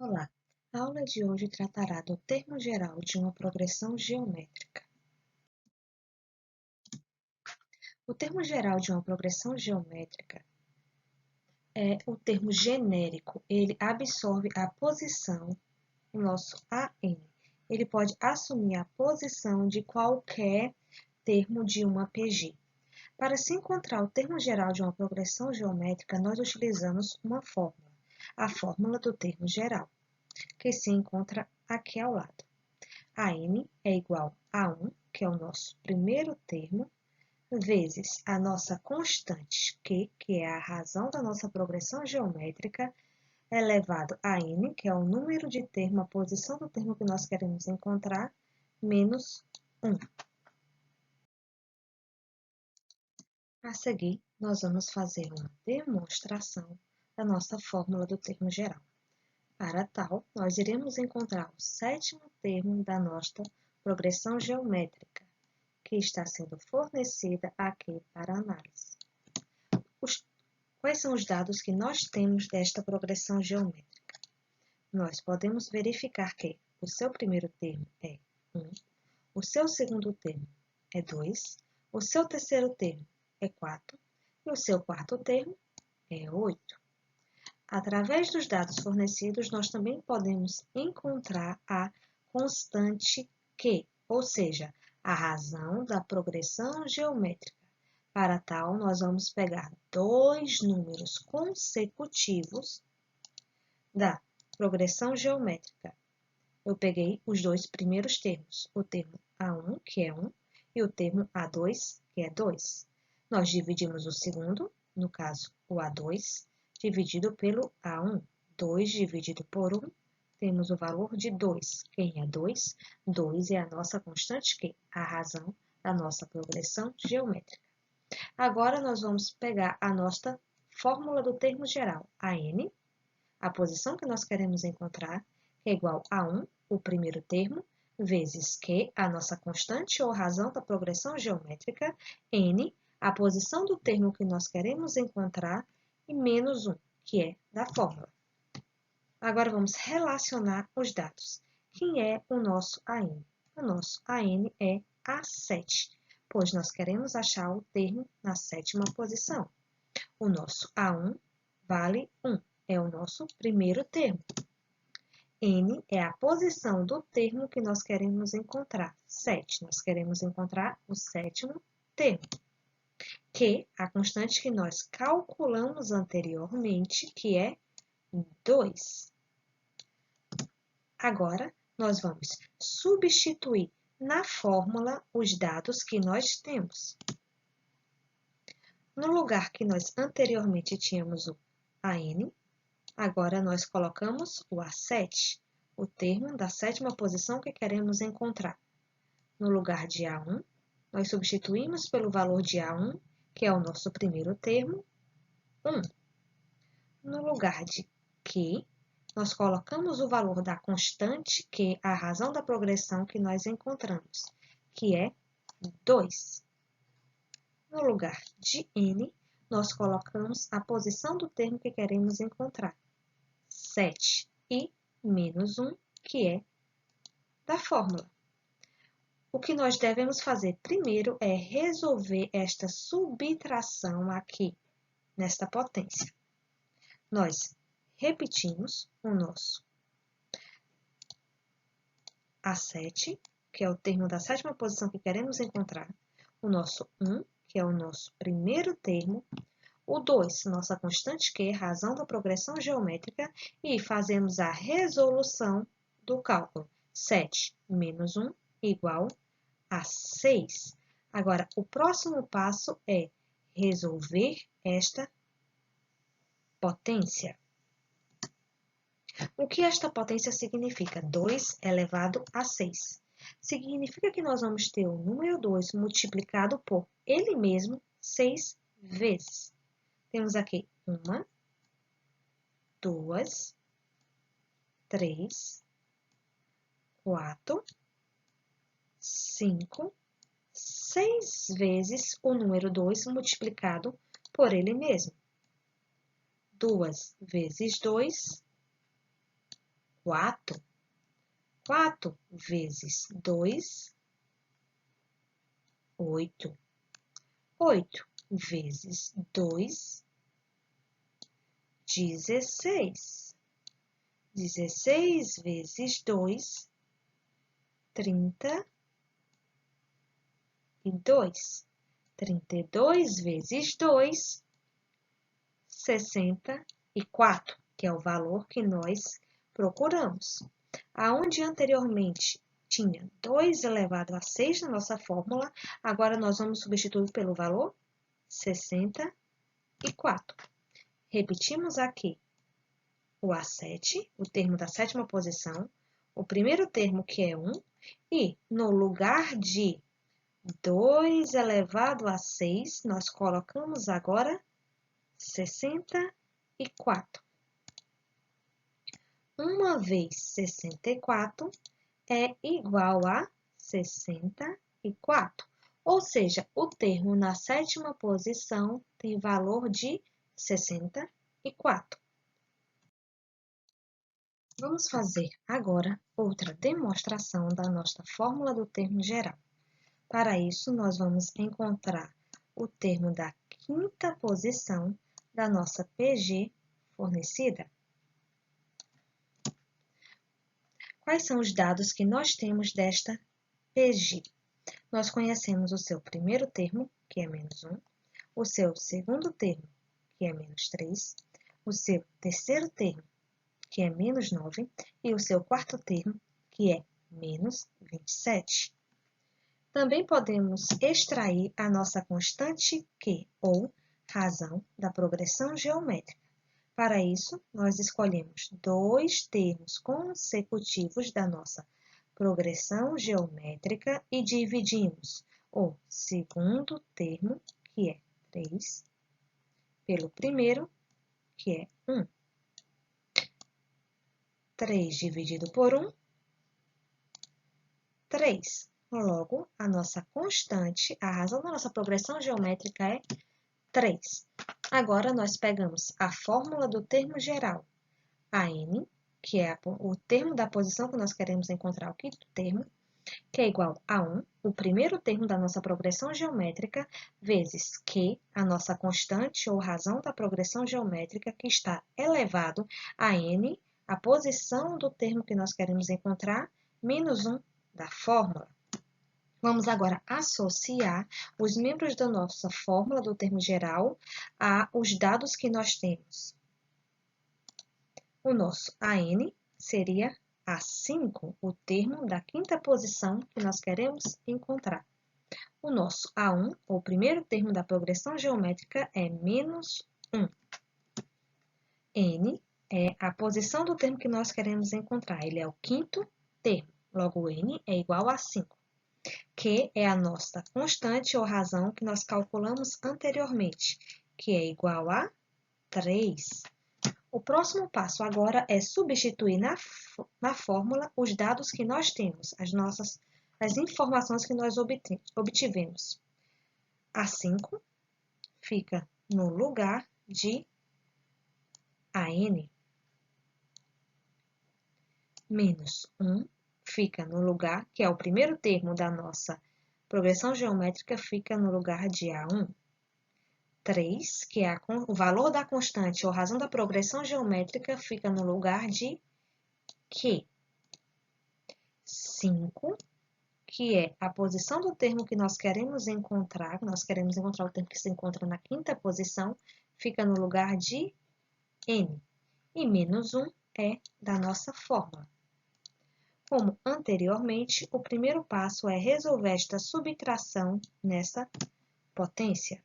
Olá, a aula de hoje tratará do termo geral de uma progressão geométrica. O termo geral de uma progressão geométrica é o termo genérico, ele absorve a posição, o nosso AN. Ele pode assumir a posição de qualquer termo de uma PG. Para se encontrar o termo geral de uma progressão geométrica, nós utilizamos uma fórmula, a fórmula do termo geral, que se encontra aqui ao lado. A n é igual a 1, que é o nosso primeiro termo, vezes a nossa constante Q, que é a razão da nossa progressão geométrica, elevado a n, que é o número de termo, a posição do termo que nós queremos encontrar, menos 1. A seguir, nós vamos fazer uma demonstração da nossa fórmula do termo geral. Para tal, nós iremos encontrar o sétimo termo da nossa progressão geométrica, que está sendo fornecida aqui para análise. Quais são os dados que nós temos desta progressão geométrica? Nós podemos verificar que o seu primeiro termo é 1, o seu segundo termo é 2, o seu terceiro termo é 4 e o seu quarto termo é 8. Através dos dados fornecidos, nós também podemos encontrar a constante Q, ou seja, a razão da progressão geométrica. Para tal, nós vamos pegar dois números consecutivos da progressão geométrica. Eu peguei os dois primeiros termos, o termo A1, que é 1, e o termo A2, que é 2. Nós dividimos o segundo, no caso, o A2, dividido pelo A1. 2 dividido por 1, temos o valor de 2. Quem é 2? 2 é a nossa constante Q, a razão da nossa progressão geométrica. Agora, nós vamos pegar a nossa fórmula do termo geral, a n, a posição que nós queremos encontrar, que é igual a 1, o primeiro termo, vezes Q, a nossa constante ou razão da progressão geométrica, n, a posição do termo que nós queremos encontrar, e menos 1, que é da fórmula. Agora, vamos relacionar os dados. Quem é o nosso AN? O nosso AN é A7, pois nós queremos achar o termo na sétima posição. O nosso A1 vale 1, é o nosso primeiro termo. N é a posição do termo que nós queremos encontrar. 7, nós queremos encontrar o sétimo termo. Q, a constante que nós calculamos anteriormente, que é 2. Agora, nós vamos substituir na fórmula os dados que nós temos. No lugar que nós anteriormente tínhamos o AN, agora nós colocamos o A7, o termo da sétima posição que queremos encontrar. No lugar de A1, nós substituímos pelo valor de A1, que é o nosso primeiro termo, 1. No lugar de Q, nós colocamos o valor da constante, que é a razão da progressão que nós encontramos, que é 2. No lugar de n, nós colocamos a posição do termo que queremos encontrar, 7, e menos 1, que é da fórmula. O que nós devemos fazer primeiro é resolver esta subtração aqui, nesta potência. Nós repetimos o nosso A7, que é o termo da sétima posição que queremos encontrar, o nosso 1, que é o nosso primeiro termo, o 2, nossa constante Q, razão da progressão geométrica, e fazemos a resolução do cálculo. 7 menos 1 igual a 6. Agora, o próximo passo é resolver esta potência. O que esta potência significa? 2 elevado a 6. Significa que nós vamos ter o número 2 multiplicado por ele mesmo 6 vezes. Temos aqui 1, 2, 3, 4, 5, 6 vezes o número 2 multiplicado por ele mesmo. 2 vezes 2, 4. 4 vezes 2, 8. 8 vezes 2, 16. 16 vezes 2, 32. 32 vezes 2, 64, que é o valor que nós procuramos. Aonde anteriormente tinha 2 elevado a 6 na nossa fórmula, agora nós vamos substituir pelo valor 64. Repetimos aqui o A7, o termo da sétima posição, o primeiro termo que é 1, e no lugar de 2 elevado a 6, nós colocamos agora 64. 1 vezes 64 é igual a 64. Ou seja, o termo na sétima posição tem valor de 64. Vamos fazer agora outra demonstração da nossa fórmula do termo geral. Para isso, nós vamos encontrar o termo da quinta posição da nossa PG fornecida. Quais são os dados que nós temos desta PG? Nós conhecemos o seu primeiro termo, que é menos 1, o seu segundo termo, que é menos 3, o seu terceiro termo, que é menos 9, e o seu quarto termo, que é menos 27. Também podemos extrair a nossa constante Q, ou razão da progressão geométrica. Para isso, nós escolhemos 2 termos consecutivos da nossa progressão geométrica e dividimos o segundo termo, que é 3, pelo primeiro, que é 1. 3 dividido por 1, 3. Logo, a nossa constante, a razão da nossa progressão geométrica é 3. Agora, nós pegamos a fórmula do termo geral, a n, que é o termo da posição que nós queremos encontrar, o quinto termo, que é igual a 1, o primeiro termo da nossa progressão geométrica, vezes Q, a nossa constante ou razão da progressão geométrica, que está elevado a n, a posição do termo que nós queremos encontrar, menos 1 da fórmula. Vamos agora associar os membros da nossa fórmula do termo geral aos dados que nós temos. O nosso AN seria A5, o termo da quinta posição que nós queremos encontrar. O nosso A1, o primeiro termo da progressão geométrica, é menos 1. N é a posição do termo que nós queremos encontrar. Ele é o quinto termo, logo N é igual a 5. Q é a nossa constante ou razão que nós calculamos anteriormente, que é igual a 3. O próximo passo agora é substituir na fórmula os dados que nós temos, as informações que nós obtivemos. A5 fica no lugar de AN. Menos 1 fica no lugar, que é o primeiro termo da nossa progressão geométrica, fica no lugar de A1. 3, que é o valor da constante ou razão da progressão geométrica, fica no lugar de Q. 5, que é a posição do termo que nós queremos encontrar o termo que se encontra na quinta posição, fica no lugar de N. E menos 1 é da nossa fórmula. Como anteriormente, o primeiro passo é resolver esta subtração nessa potência.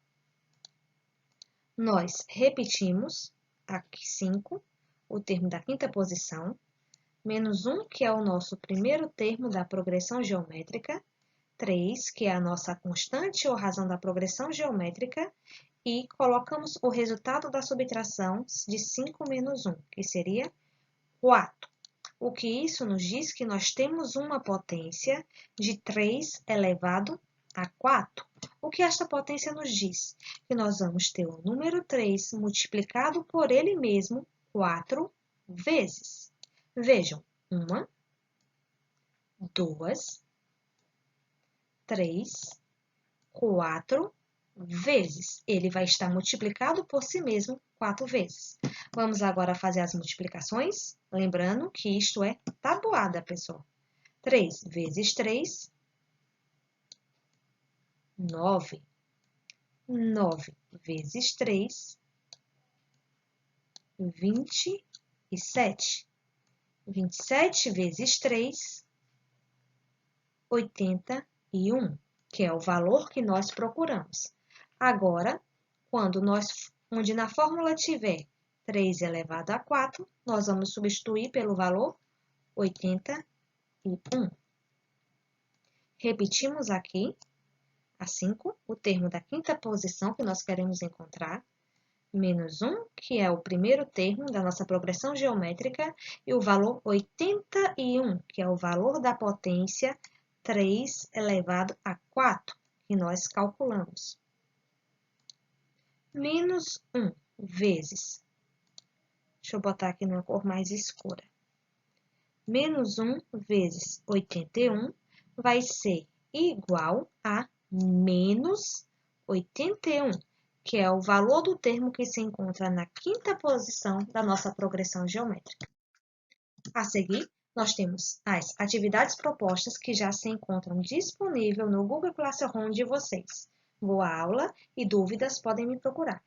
Nós repetimos aqui 5, o termo da quinta posição, menos 1, que é o nosso primeiro termo da progressão geométrica, 3, que é a nossa constante ou razão da progressão geométrica, e colocamos o resultado da subtração de 5 menos 1, que seria 4. O que isso nos diz que nós temos uma potência de 3 elevado a 4. O que esta potência nos diz? Que nós vamos ter o número 3 multiplicado por ele mesmo 4 vezes. Vejam, 1, 2, 3, 4 vezes. Ele vai estar multiplicado por si mesmo 4 vezes. Vamos agora fazer as multiplicações, lembrando que isto é tabuada, pessoal. 3 vezes 3, 9. 9 vezes 3, 27. 27 vezes 3, 81, que é o valor que nós procuramos. Agora, onde na fórmula tiver 3 elevado a 4, nós vamos substituir pelo valor 81. Repetimos aqui, a 5, o termo da quinta posição que nós queremos encontrar, menos 1, que é o primeiro termo da nossa progressão geométrica, e o valor 81, que é o valor da potência 3 elevado a 4, que nós calculamos. Menos 1 vezes, deixa eu botar aqui numa cor mais escura, menos 1 vezes 81 vai ser igual a menos 81, que é o valor do termo que se encontra na quinta posição da nossa progressão geométrica. A seguir, nós temos as atividades propostas que já se encontram disponíveis no Google Classroom de vocês. Boa aula e dúvidas podem me procurar.